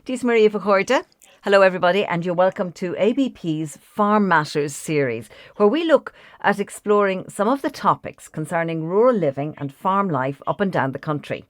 Dis Maria Vacorda. Hello, everybody, and you're welcome to ABP's Farm Matters series, where we look at exploring some of the topics concerning rural living and farm life up and down the country.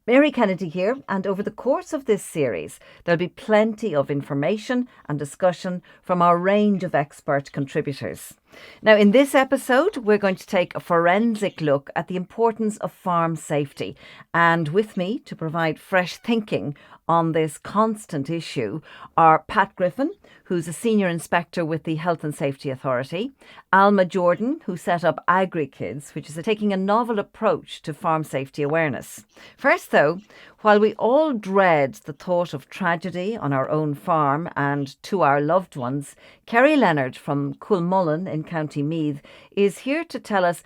Mary Kennedy here, and over the course of this series, there'll be plenty of information and discussion from our range of expert contributors. Now, in this episode, we're going to take a forensic look at the importance of farm safety. And with me to provide fresh thinking on this constant issue are Pat Griffin, who's a senior inspector with the Health and Safety Authority, Alma Jordan, who set up AgriKids, which is taking a novel approach to farm safety awareness. First, though, while we all dread the thought of tragedy on our own farm and to our loved ones, Kerrie Leonard from Coolmullen in County Meath is here to tell us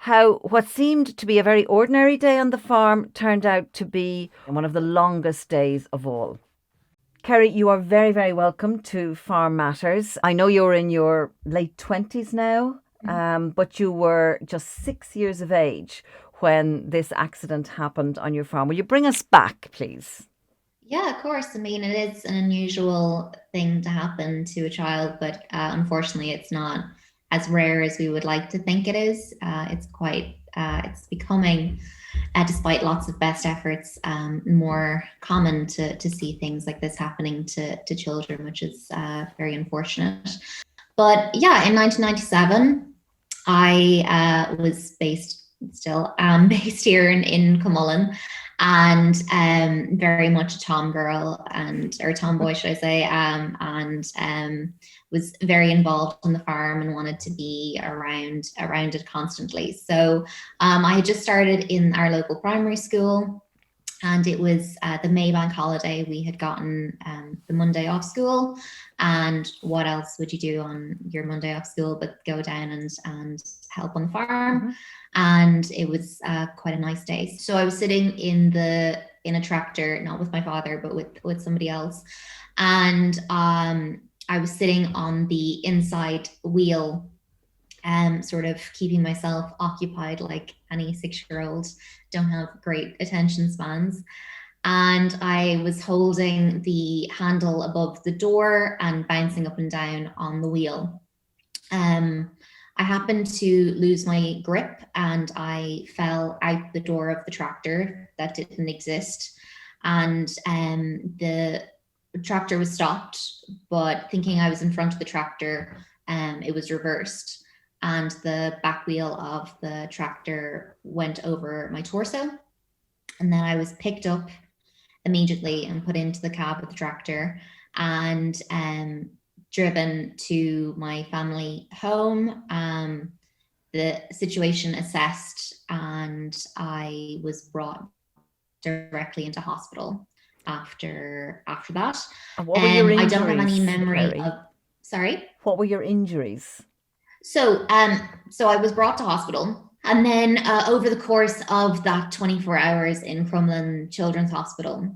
how what seemed to be a very ordinary day on the farm turned out to be one of the longest days of all. Kerrie, you are very, very welcome to Farm Matters. I know you're in your late 20s now, but you were just 6 years of age when this accident happened on your farm. Will you bring us back, please? Yeah, of course. I mean, it is an unusual thing to happen to a child, but unfortunately, it's not as rare as we would like to think it is. It's becoming, despite lots of best efforts, more common to see things like this happening to children, which is very unfortunate. But yeah, in 1997, I was still based here in Coolmullen, and very much a tom girl or tomboy, should I say, and was very involved on the farm and wanted to be around it constantly. So I had just started in our local primary school, and it was the May bank holiday. We had gotten the Monday off school, and what else would you do on your Monday off school but go down and help on the farm? Mm-hmm. And it was quite a nice day. So I was sitting in a tractor, not with my father, but with somebody else, and I was sitting on the inside wheel, sort of keeping myself occupied like any 6-year-old. Don't have great attention spans. And I was holding the handle above the door and bouncing up and down on the wheel. I happened to lose my grip and I fell out the door of the tractor that didn't exist. And the tractor was stopped, but thinking I was in front of the tractor, it was reversed. And the back wheel of the tractor went over my torso. And then I was picked up immediately and put into the cab of the tractor and driven to my family home. The situation assessed, and I was brought directly into hospital after that. What were your injuries, I don't have any memory Kerrie? of. Sorry? What were your injuries? So I was brought to hospital, and then over the course of that 24 hours in Crumlin Children's Hospital,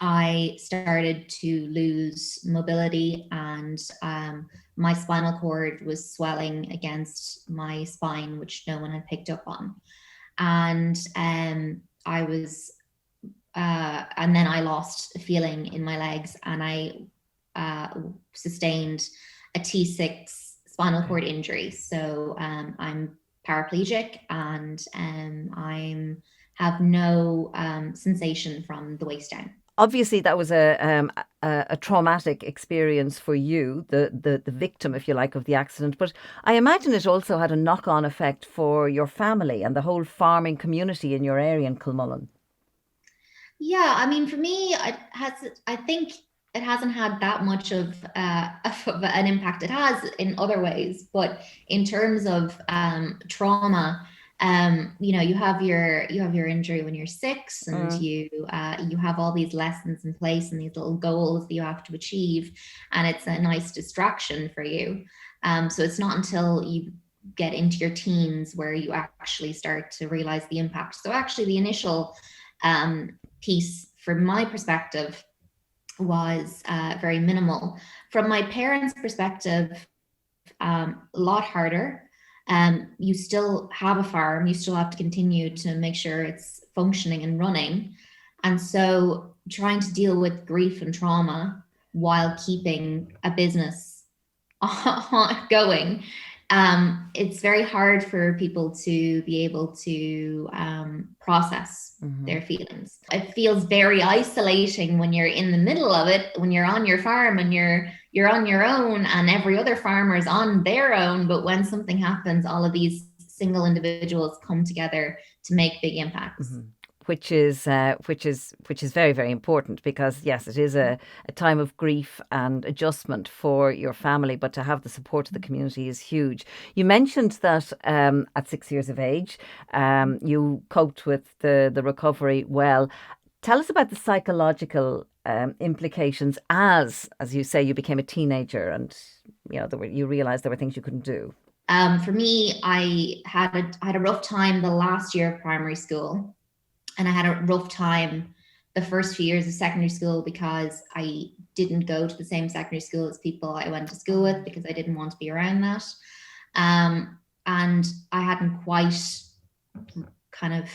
I started to lose mobility, and my spinal cord was swelling against my spine, which no one had picked up on. And and then I lost feeling in my legs, and I sustained a T6 spinal cord injury. So I'm paraplegic, and I have no sensation from the waist down. Obviously, that was a traumatic experience for you, the victim, if you like, of the accident. But I imagine it also had a knock-on effect for your family and the whole farming community in your area in Coolmullen. Yeah, I mean, for me, I think it hasn't had that much of an impact. It has in other ways, but in terms of trauma, you have your injury when you're 6, and you have all these lessons in place and these little goals that you have to achieve, and it's a nice distraction for you. So it's not until you get into your teens where you actually start to realize the impact. So actually, the initial piece, from my perspective, was very minimal. From my parents' perspective, a lot harder. You still have a farm, you still have to continue to make sure it's functioning and running. And so trying to deal with grief and trauma while keeping a business going, it's very hard for people to be able to process their feelings. It feels very isolating when you're in the middle of it, when you're on your farm and you're on your own and every other farmer is on their own. But when something happens, all of these single individuals come together to make big impacts. Which is very, very important, because yes, it is a time of grief and adjustment for your family, but to have the support of the community is huge. You mentioned that at 6 years of age, you coped with the recovery well. Tell us about the psychological implications as you say, you became a teenager, and you realised there were things you couldn't do. For me, I had a rough time the last year of primary school. And I had a rough time the first few years of secondary school because I didn't go to the same secondary school as people I went to school with, because I didn't want to be around that. And I hadn't quite kind of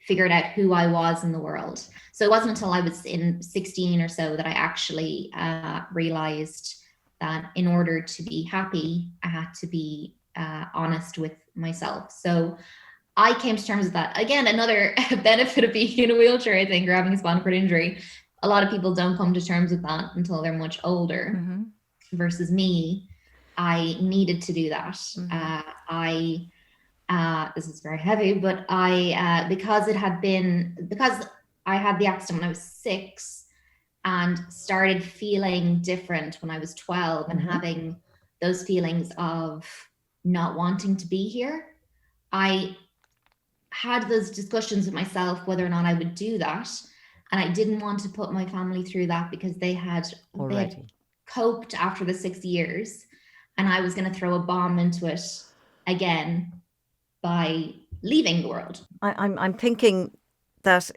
figured out who I was in the world. So it wasn't until I was in 16 or so that I actually realized that in order to be happy, I had to be honest with myself. So I came to terms with that. Again, another benefit of being in a wheelchair, I think, or having a spinal cord injury. A lot of people don't come to terms with that until they're much older. Versus me, I needed to do that. This is very heavy, but because I had the accident when I was 6 and started feeling different when I was 12 and having those feelings of not wanting to be here, I had those discussions with myself whether or not I would do that. And I didn't want to put my family through that, because they had coped after the 6 years, and I was going to throw a bomb into it again by leaving the world. I'm thinking that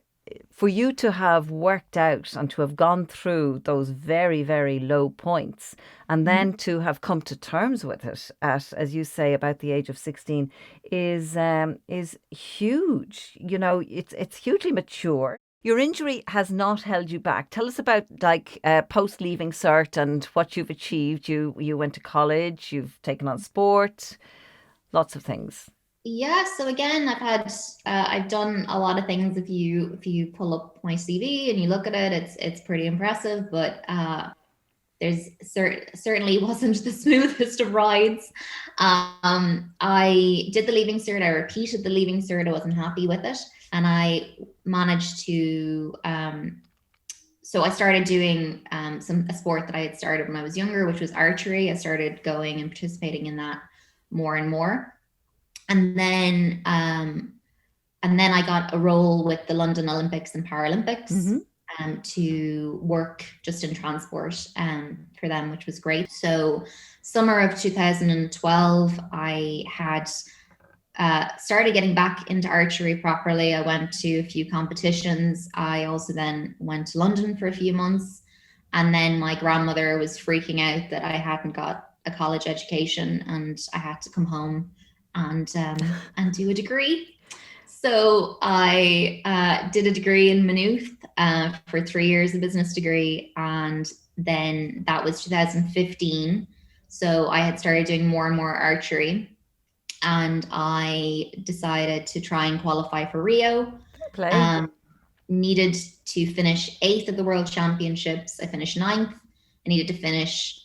for you to have worked out and to have gone through those very, very low points, and then to have come to terms with it at, as you say, about the age of 16 is huge. It's hugely mature. Your injury has not held you back. Tell us about post leaving cert and what you've achieved. You went to college. You've taken on sport. Lots of things. Yeah, so again, I've done a lot of things. If you pull up my CV and you look at it, it's pretty impressive. But there's certainly wasn't the smoothest of rides. I did the leaving cert. I repeated the leaving cert. I wasn't happy with it, and I managed to. So I started doing a sport that I had started when I was younger, which was archery. I started going and participating in that more and more. And then I got a role with the London Olympics and Paralympics to work just in transport for them, which was great. So summer of 2012, I had started getting back into archery properly. I went to a few competitions. I also then went to London for a few months. And then my grandmother was freaking out that I hadn't got a college education and I had to come home and do a degree. So I did a degree in Maynooth for 3 years, a business degree, and then that was 2015. So I had started doing more and more archery, and I decided to try and qualify for Rio. Needed to finish 8th at the World Championships. I finished 9th. I needed to finish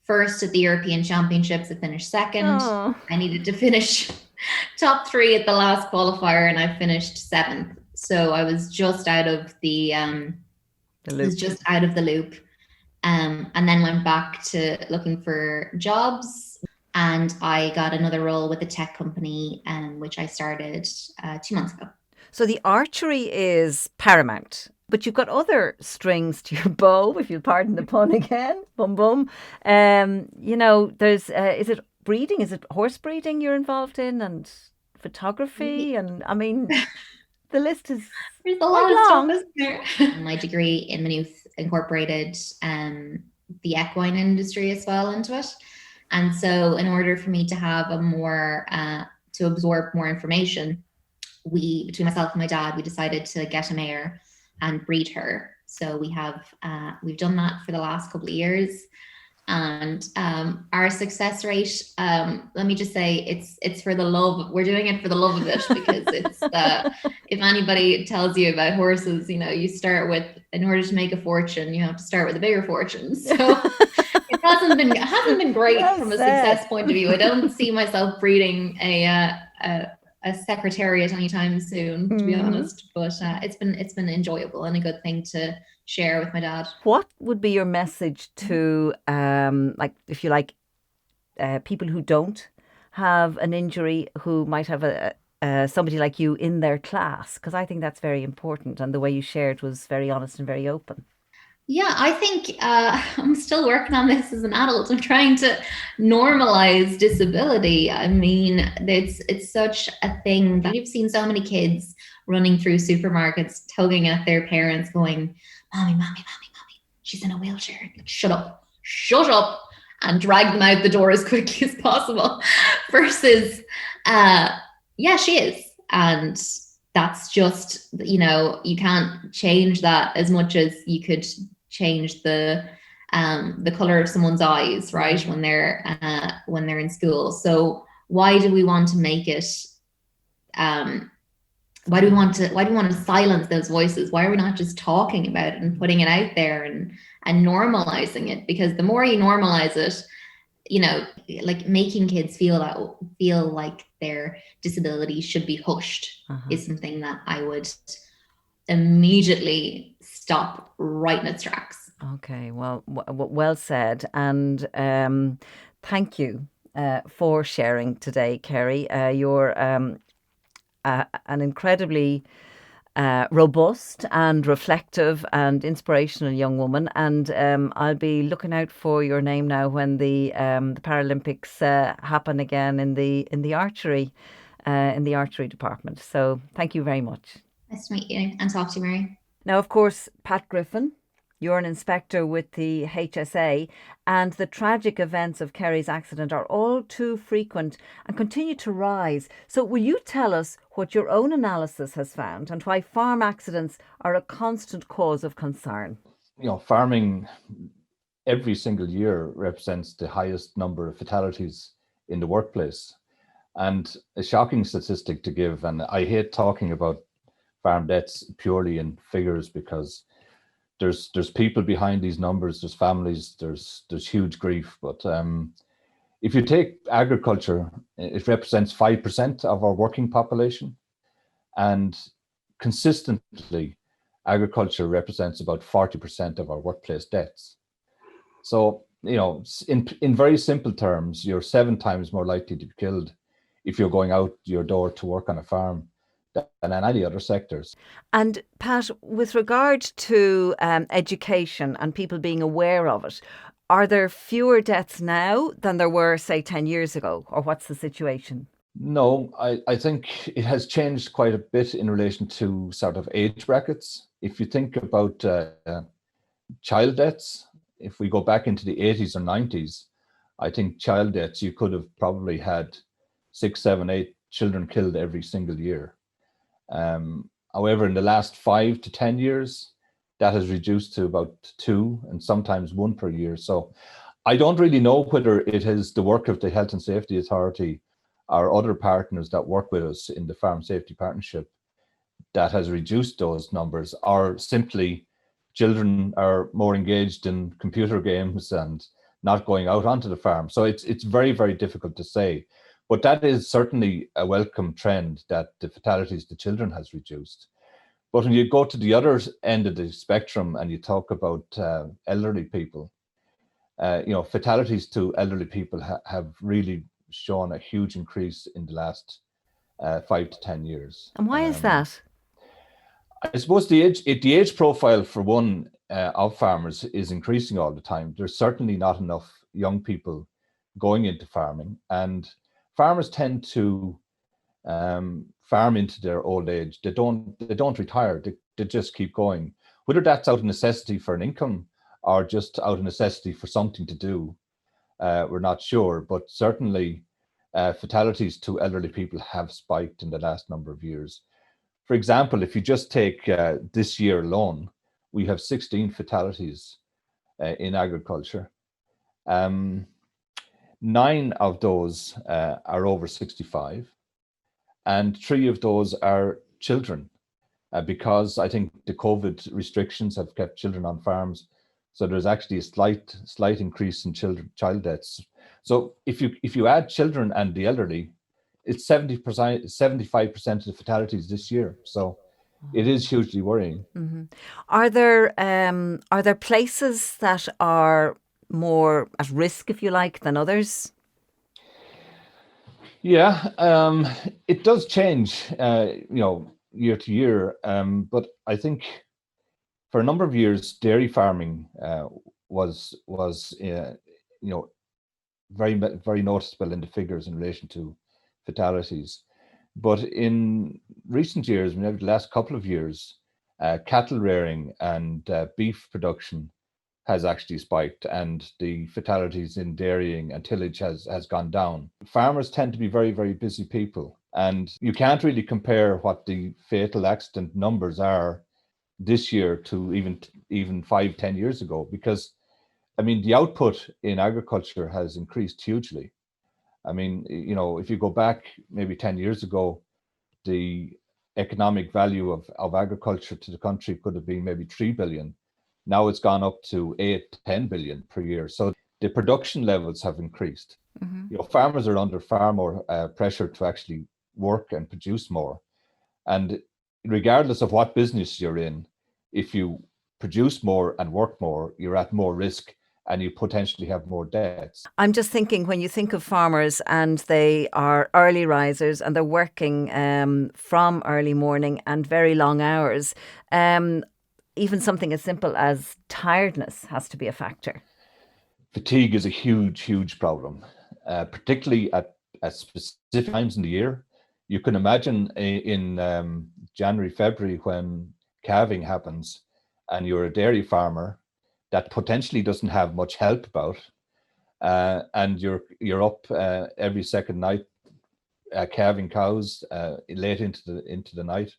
1st at the European Championships. I finished 2nd. Oh. I needed to finish top 3 at the last qualifier, and I finished 7th. So I was just out of the loop. And then went back to looking for jobs, and I got another role with a tech company, which I started 2 months ago. So the archery is paramount, but you've got other strings to your bow, if you'll pardon the pun again. Bum bum. There's is it breeding? Is it horse breeding you're involved in, and photography? And I mean, the list is there's a lot of stuff, isn't there? My degree in Maynooth incorporated the equine industry as well into it, and so in order for me to have to absorb more information, between myself and my dad, we decided to get a mare and breed her. So we've done that for the last couple of years. And our success rate, let me just say, it's for the love. We're doing it for the love of it, because it's if anybody tells you about horses, you start with, in order to make a fortune, you have to start with a bigger fortune. So it hasn't been great from a success point of view. I don't see myself breeding a secretariat anytime soon, to be honest. But it's been enjoyable and a good thing to share with my dad. What would be your message to, if you like, people who don't have an injury, who might have somebody like you in their class? Because I think that's very important, and the way you shared was very honest and very open. Yeah, I think I'm still working on this as an adult. I'm trying to normalize disability. I mean, it's such a thing that you've seen so many kids running through supermarkets, tugging at their parents, going, "Mommy, mommy, mommy, mommy, she's in a wheelchair. Shut up," and drag them out the door as quickly as possible. Versus, yeah, she is. And that's just, you can't change that as much as you could change the color of someone's eyes, right? When they're in school. So why do we want to make it? Why do we want to silence those voices? Why are we not just talking about it and putting it out there and normalizing it? Because the more you normalize it, like making kids feel like their disability should be hushed is something that I would immediately stop right in its tracks. Okay, well said. And thank you for sharing today, Kerrie. You're an incredibly robust and reflective and inspirational young woman, and I'll be looking out for your name now when the Paralympics happen again in the archery department. So thank you very much. Nice to meet you and talk to you, Mary. Now, of course, Pat Griffin, you're an inspector with the HSA, and the tragic events of Kerrie's accident are all too frequent and continue to rise. So will you tell us what your own analysis has found and why farm accidents are a constant cause of concern? Farming every single year represents the highest number of fatalities in the workplace. And a shocking statistic to give, and I hate talking about farm deaths purely in figures, because there's people behind these numbers, there's families, there's huge grief. But if you take agriculture, it represents 5% of our working population, and consistently agriculture represents about 40% of our workplace deaths. So, in very simple terms, you're 7 times more likely to be killed if you're going out your door to work on a farm than in any other sectors. And Pat, with regard to education and people being aware of it, are there fewer deaths now than there were, say, 10 years ago? Or what's the situation? No, I think it has changed quite a bit in relation to sort of age brackets. If you think about child deaths, if we go back into the 80s or 90s, I think child deaths, you could have probably had 6, 7, 8 children killed every single year. However, in the last 5 to 10 years, that has reduced to about 2 and sometimes 1 per year. So I don't really know whether it is the work of the Health and Safety Authority or other partners that work with us in the Farm Safety Partnership that has reduced those numbers, or simply children are more engaged in computer games and not going out onto the farm. So it's very, very difficult to say. But that is certainly a welcome trend, that the fatalities to children has reduced. But when you go to the other end of the spectrum and you talk about elderly people, fatalities to elderly people have really shown a huge increase in the last 5 to 10 years. And why is that? I suppose the age profile for one of farmers is increasing all the time. There's certainly not enough young people going into farming, and farmers tend to farm into their old age. They don't retire. They just keep going. Whether that's out of necessity for an income or just out of necessity for something to do, we're not sure. But certainly, fatalities to elderly people have spiked in the last number of years. For example, if you just take this year alone, we have 16 fatalities in agriculture. 9 of those are over 65, and 3 of those are children, because I think the COVID restrictions have kept children on farms. So there's actually a slight increase in child deaths. So if you add children and the elderly, it's 75% of the fatalities this year. So it is hugely worrying. Mm-hmm. Are there places that are more at risk, if you like, than others? Yeah, it does change, year to year. But I think for a number of years, dairy farming was very noticeable in the figures in relation to fatalities. But in recent years, maybe the last couple of years, cattle rearing and beef production has actually spiked, and the fatalities in dairying and tillage has gone down. Farmers tend to be very, very busy people, and you can't really compare what the fatal accident numbers are this year to even 5-10 years ago, because I mean the output in agriculture has increased hugely. I mean, if you go back maybe 10 years ago, the economic value of agriculture to the country could have been maybe 3 billion. Now it's gone up to 8-10 billion per year. So the production levels have increased. Mm-hmm. Farmers are under far more pressure to actually work and produce more. And regardless of what business you're in, if you produce more and work more, you're at more risk and you potentially have more deaths. I'm just thinking, when you think of farmers and they are early risers and they're working from early morning and very long hours, even something as simple as tiredness has to be a factor. Fatigue is a huge, huge problem, particularly at specific times in the year. You can imagine in January, February, when calving happens and you're a dairy farmer that potentially doesn't have much help about, and you're up every second night calving cows late into the night.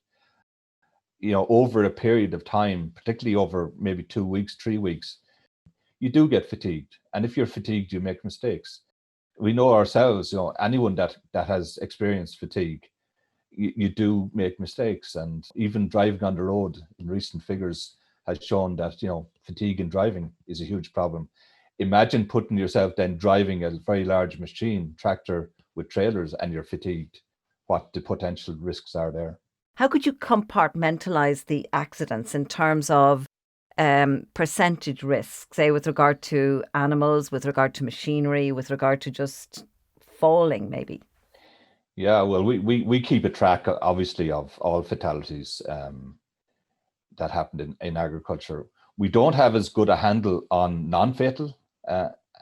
Over a period of time, particularly over maybe 2 weeks, 3 weeks, you do get fatigued. And if you're fatigued, you make mistakes. We know ourselves, anyone that has experienced fatigue, you do make mistakes. And even driving on the road in recent figures has shown that, fatigue in driving is a huge problem. Imagine putting yourself then driving a very large machine, tractor with trailers, and you're fatigued, what the potential risks are there. How could you compartmentalize the accidents in terms of percentage risk, say with regard to animals, with regard to machinery, with regard to just falling maybe? Yeah, well, we keep a track, obviously, of all fatalities that happened in agriculture. We don't have as good a handle on non-fatal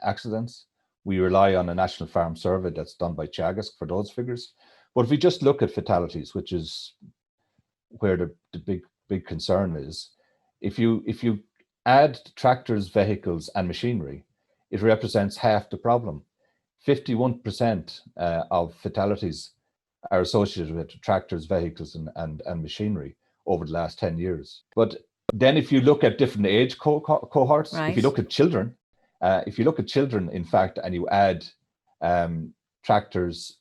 accidents. We rely on a national farm survey that's done by Teagasc for those figures. But if we just look at fatalities, which is where the big concern is, if you add tractors, vehicles, and machinery, it represents half the problem. 51% of fatalities are associated with tractors, vehicles, and machinery over the last 10 years. But then if you look at different age cohorts, Right. if you look at children, in fact, and you add tractors,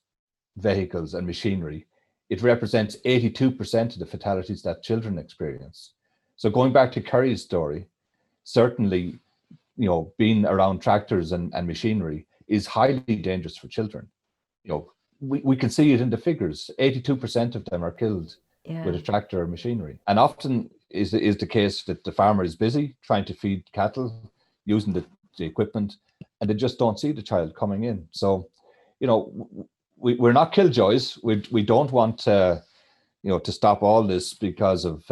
vehicles, and machinery, it represents 82% of the fatalities that children experience. So going back to Kerrie's story, certainly, being around tractors and machinery is highly dangerous for children. We can see it in the figures. 82% of them are killed with a tractor or machinery. And often is the case that the farmer is busy trying to feed cattle, using the equipment, and they just don't see the child coming in. So, we're not killjoys. We don't want to stop all this because of,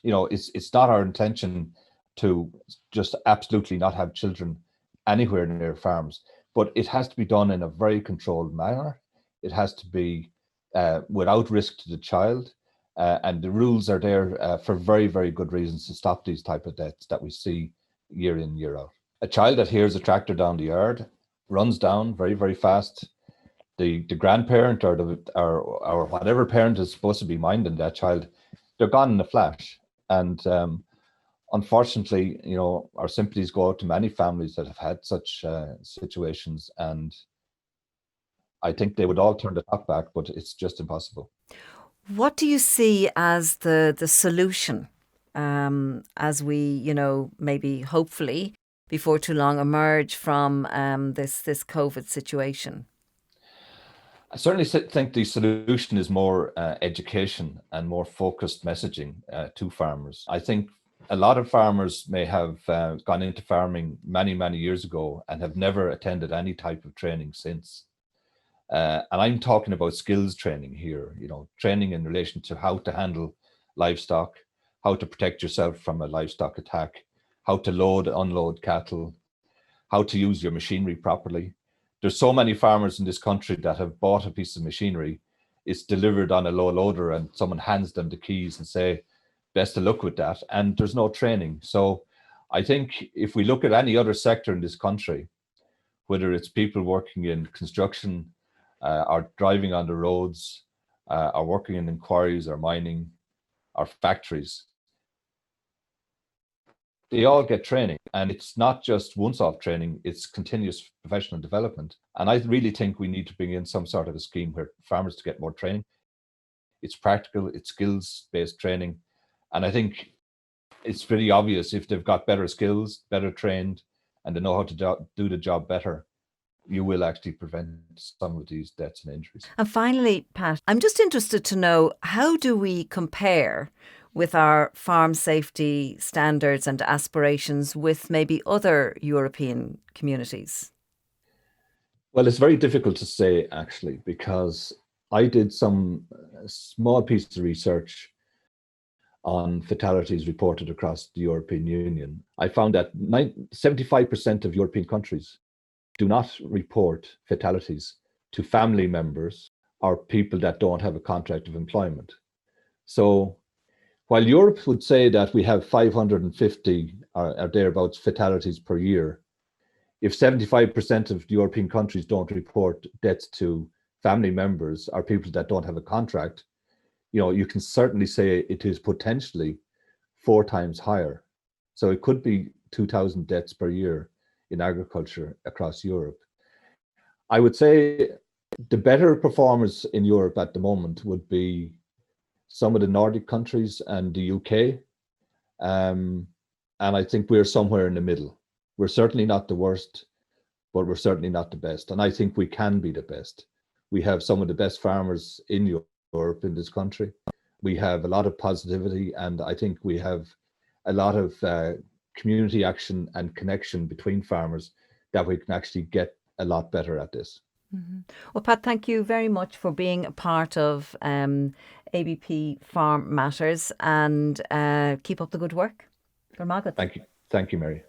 it's not our intention to just absolutely not have children anywhere near farms, but it has to be done in a very controlled manner. It has to be without risk to the child, and the rules are there for very, very good reasons to stop these type of deaths that we see year in, year out. A child that hears a tractor down the yard runs down very, very fast, the grandparent or whatever parent is supposed to be minding that child, they're gone in a flash. And unfortunately, our sympathies go out to many families that have had such situations, and I think they would all turn the clock back, but it's just impossible. What do you see as the solution as we, maybe hopefully before too long emerge from this COVID situation? I certainly think the solution is more education and more focused messaging to farmers. I think a lot of farmers may have gone into farming many, many years ago and have never attended any type of training since. And I'm talking about skills training here, training in relation to how to handle livestock, how to protect yourself from a livestock attack, how to load, unload cattle, how to use your machinery properly. There's so many farmers in this country that have bought a piece of machinery, it's delivered on a low loader, and someone hands them the keys and say, best of luck with that. And there's no training. So I think if we look at any other sector in this country, whether it's people working in construction, or driving on the roads, or working in quarries or mining or factories, they all get training, and it's not just once-off training, it's continuous professional development. And I really think we need to bring in some sort of a scheme where farmers to get more training. It's practical, it's skills-based training. And I think it's pretty obvious if they've got better skills, better trained, and they know how to do the job better, you will actually prevent some of these deaths and injuries. And finally, Pat, I'm just interested to know, how do we compare with our farm safety standards and aspirations with maybe other European communities? Well, it's very difficult to say, actually, because I did some small piece of research on fatalities reported across the European Union. I found that 75% of European countries do not report fatalities to family members or people that don't have a contract of employment. So while Europe would say that we have 550 or thereabouts fatalities per year, if 75% of European countries don't report deaths to family members or people that don't have a contract, you can certainly say it is potentially 4 times higher. So it could be 2,000 deaths per year in agriculture across Europe. I would say the better performers in Europe at the moment would be some of the Nordic countries and the UK. And I think we're somewhere in the middle. We're certainly not the worst, but we're certainly not the best. And I think we can be the best. We have some of the best farmers in Europe, in this country. We have a lot of positivity, and I think we have a lot of community action and connection between farmers that we can actually get a lot better at this. Mm-hmm. Well, Pat, thank you very much for being a part of ABP Farm Matters, and keep up the good work. Thank you, Mary.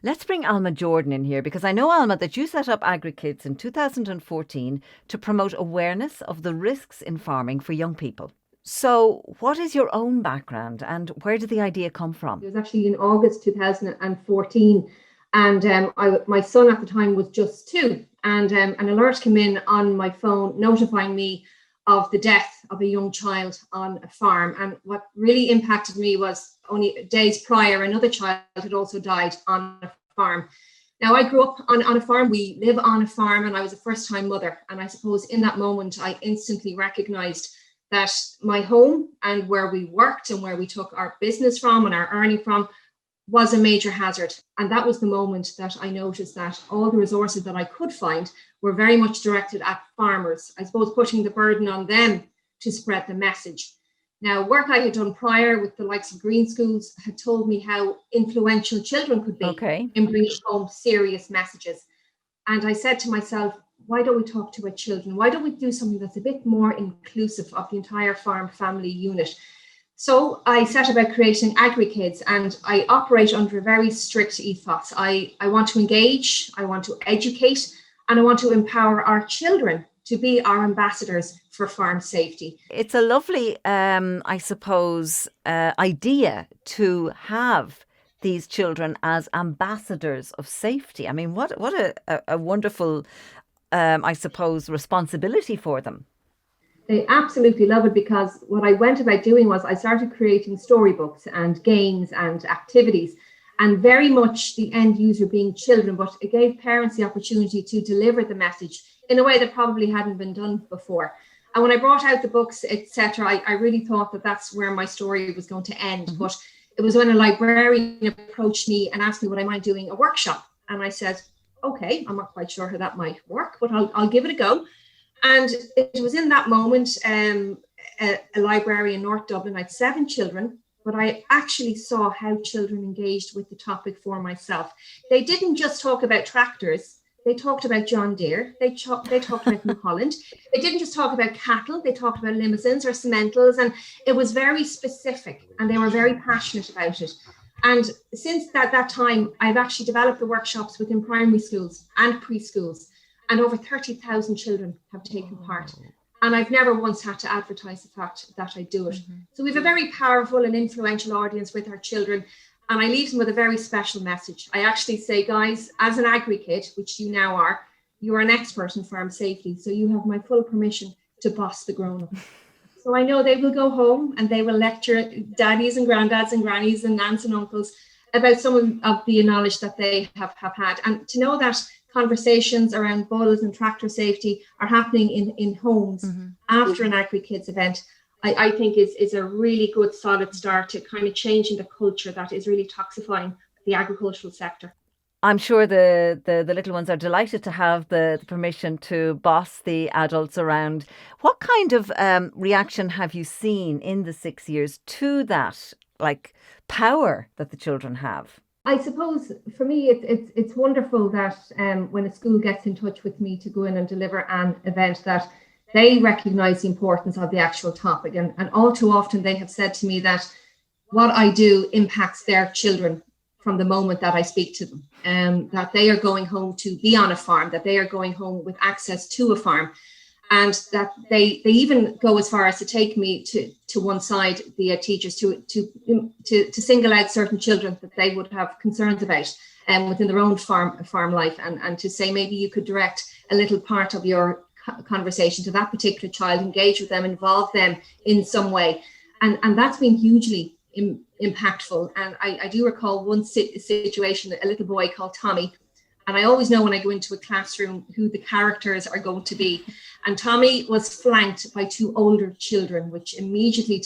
Let's bring Alma Jordan in here, because I know, Alma, that you set up AgriKids in 2014 to promote awareness of the risks in farming for young people. So what is your own background, and where did the idea come from? It was actually in August 2014, and my son at the time was just 2, and an alert came in on my phone notifying me of the death of a young child on a farm. And what really impacted me was, only days prior, another child had also died on a farm. Now, I grew up on a farm. We live on a farm, and I was a first-time mother. And I suppose in that moment, I instantly recognized that my home and where we worked and where we took our business from and our earning from was a major hazard. And that was the moment that I noticed that all the resources that I could find were very much directed at farmers, I suppose putting the burden on them to spread the message. Now, work I had done prior with the likes of green schools had told me how influential children could be in bringing home serious messages. And I said to myself, why don't we talk to our children? Why don't we do something that's a bit more inclusive of the entire farm family unit? So I set about creating AgriKids, and I operate under a very strict ethos. I want to engage, I want to educate, and I want to empower our children to be our ambassadors for farm safety. It's a lovely, I suppose, idea to have these children as ambassadors of safety. I mean, what a wonderful I suppose, responsibility for them. They absolutely love it, because what I went about doing was I started creating storybooks and games and activities, and very much the end user being children, but it gave parents the opportunity to deliver the message in a way that probably hadn't been done before. And when I brought out the books, etc., I really thought that that's where my story was going to end. Mm-hmm. But it was when a librarian approached me and asked me would I mind doing a workshop. And I said, okay, I'm not quite sure how that might work, but I'll give it a go. And it was in that moment, a library in North Dublin, I had 7 children, but I actually saw how children engaged with the topic for myself. They didn't just talk about tractors. They talked about John Deere. They talked about New Holland. They didn't just talk about cattle. They talked about limousines or cementals. And it was very specific, and they were very passionate about it. And since that time, I've actually developed the workshops within primary schools and preschools, and over 30,000 children have taken part. And I've never once had to advertise the fact that I do it. Mm-hmm. So we have a very powerful and influential audience with our children. And I leave them with a very special message. I actually say, guys, as an AgriKid, which you now are, you are an expert in farm safety. So you have my full permission to boss the grown-up. So I know they will go home and they will lecture daddies and granddads and grannies and aunts and uncles about some of the knowledge that they have had. And to know that conversations around bulls and tractor safety are happening in homes mm-hmm. after an AgriKids event, I think is a really good solid start to kind of changing the culture that is really toxifying the agricultural sector. I'm sure the little ones are delighted to have the permission to boss the adults around. What kind of reaction have you seen in the 6 years to that, like, power that the children have? I suppose for me, it's wonderful that when a school gets in touch with me to go in and deliver an event, that they recognise the importance of the actual topic. And all too often they have said to me that what I do impacts their children from the moment that I speak to them, that they are going home to be on a farm, that they are going home with access to a farm, and that they even go as far as to take me to one side, the teachers, to single out certain children that they would have concerns about within their own farm life, and to say maybe you could direct a little part of your conversation to that particular child, engage with them, involve them in some way, and that's been hugely impactful. And I do recall one situation, a little boy called Tommy, and I always know when I go into a classroom who the characters are going to be. And Tommy was flanked by 2 older children, which immediately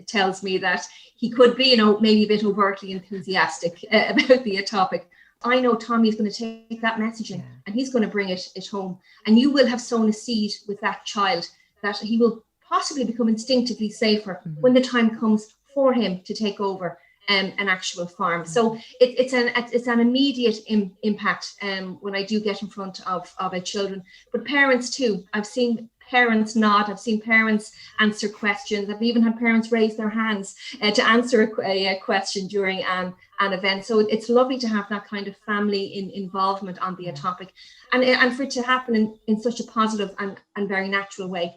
tells me that he could be, maybe a bit overtly enthusiastic about the topic. I know Tommy is going to take that messaging and he's going to bring it home. And you will have sown a seed with that child that he will possibly become instinctively safer mm-hmm. when the time comes for him to take over an actual farm. So it's an immediate impact when I do get in front of our children. But parents too. I've seen parents nod. I've seen parents answer questions. I've even had parents raise their hands to answer a question during an event. So it's lovely to have that kind of family involvement on the topic, and for it to happen in such a positive and very natural way.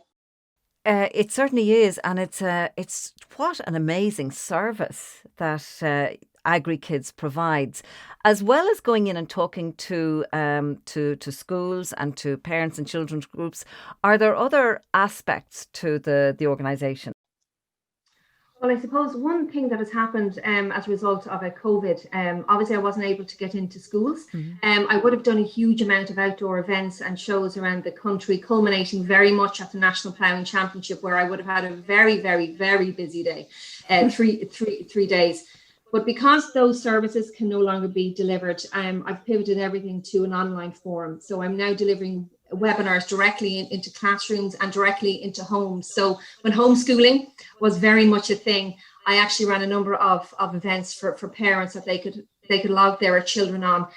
It certainly is, and it's what an amazing service that AgriKids provides, as well as going in and talking to schools and to parents and children's groups. Are there other aspects to the organisation? Well, I suppose one thing that has happened as a result of COVID, obviously I wasn't able to get into schools. Mm-hmm. I would have done a huge amount of outdoor events and shows around the country, culminating very much at the National Ploughing Championship, where I would have had a very, very, very busy day, three days. But because those services can no longer be delivered, I've pivoted everything to an online forum. So I'm now delivering webinars directly into classrooms and directly into homes. So when homeschooling was very much a thing, I actually ran a number of events for parents that they could log their children on.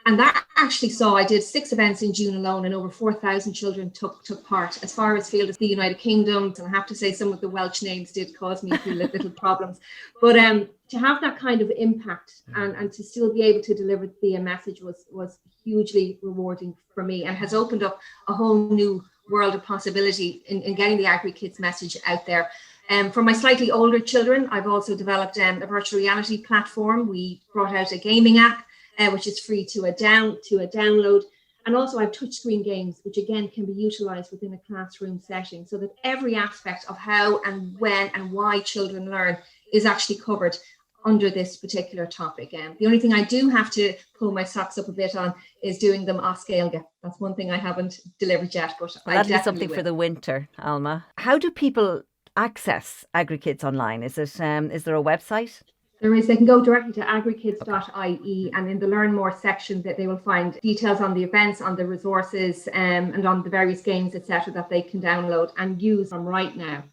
And that actually saw, I did 6 events in June alone, and over 4,000 children took part, as far as field as the United Kingdom. And I have to say some of the Welsh names did cause me a few little problems. But to have that kind of impact and to still be able to deliver the message was hugely rewarding for me, and has opened up a whole new world of possibility in getting the AgriKids message out there. For my slightly older children, I've also developed a virtual reality platform. We brought out a gaming app, which is free to a download. And also I have touchscreen games, which again can be utilized within a classroom setting, so that every aspect of how and when and why children learn is actually covered under this particular topic. The only thing I do have to pull my socks up a bit on is doing them off Gaeilge. That's one thing I haven't delivered yet, but Well, I that'll be something will. for the winter, Alma. How do people access AgriKids online? Is there a website? There is. They can go directly to agrikids.ie, and in the Learn More section that they will find details on the events, on the resources, and on the various games, etc., that they can download and use from right now.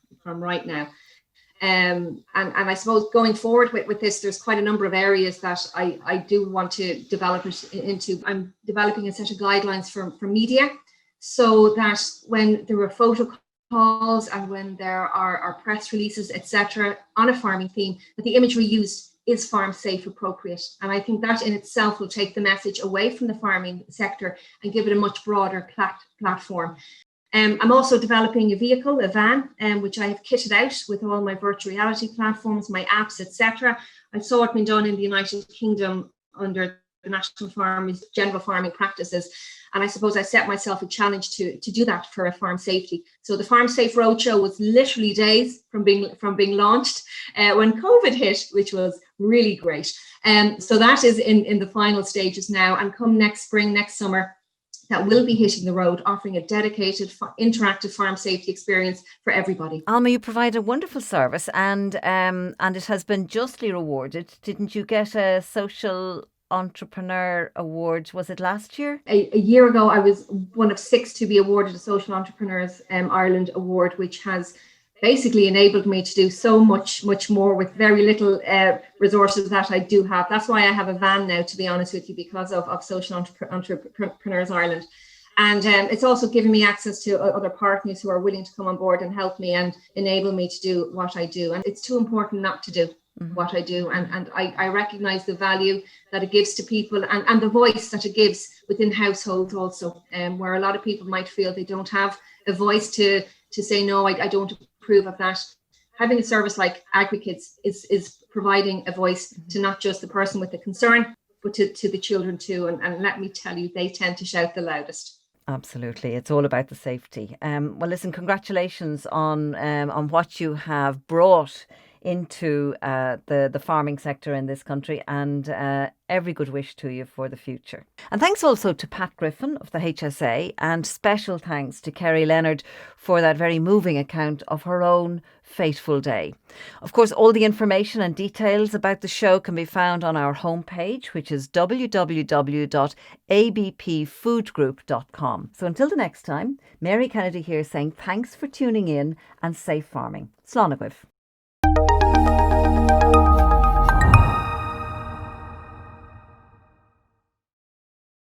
And I suppose going forward with this, there's quite a number of areas that I do want to develop it into. I'm developing a set of guidelines for media, so that when there are photo calls and when there are press releases, etc., on a farming theme, that the imagery used is farm safe appropriate. And I think that in itself will take the message away from the farming sector and give it a much broader platform. I'm also developing a van, which I have kitted out with all my virtual reality platforms, my apps, etc. I saw it being done in the United Kingdom under the National Farmers General Farming Practices, and I suppose I set myself a challenge to do that for a farm safety. So the Farm Safe Roadshow was literally days from being launched when COVID hit, which was really great. So that is in the final stages now, and come next spring, next summer, that will be hitting the road, offering a dedicated, interactive farm safety experience for everybody. Alma, you provide a wonderful service, and it has been justly rewarded. Didn't you get a social entrepreneur award? Was it last year? A year ago, I was one of 6 to be awarded a Social Entrepreneurs Ireland award, which has basically enabled me to do so much more with very little resources that I do have. That's why I have a van now, to be honest with you, because of Social Entrepreneurs Ireland. And it's also given me access to other partners who are willing to come on board and help me and enable me to do what I do. And it's too important not to do what I do. And I recognize the value that it gives to people and the voice that it gives within households also, where a lot of people might feel they don't have a voice to say, no, I don't approve of that. Having a service like AgriKids is providing a voice to not just the person with the concern, but to the children too. And let me tell you, they tend to shout the loudest. Absolutely. It's all about the safety. Well, listen, congratulations on what you have brought into the farming sector in this country, and every good wish to you for the future. And thanks also to Pat Griffin of the HSA, and special thanks to Kerrie Leonard for that very moving account of her own fateful day. Of course, all the information and details about the show can be found on our homepage, which is www.abpfoodgroup.com. So until the next time, Mary Kennedy here saying thanks for tuning in and safe farming. Slán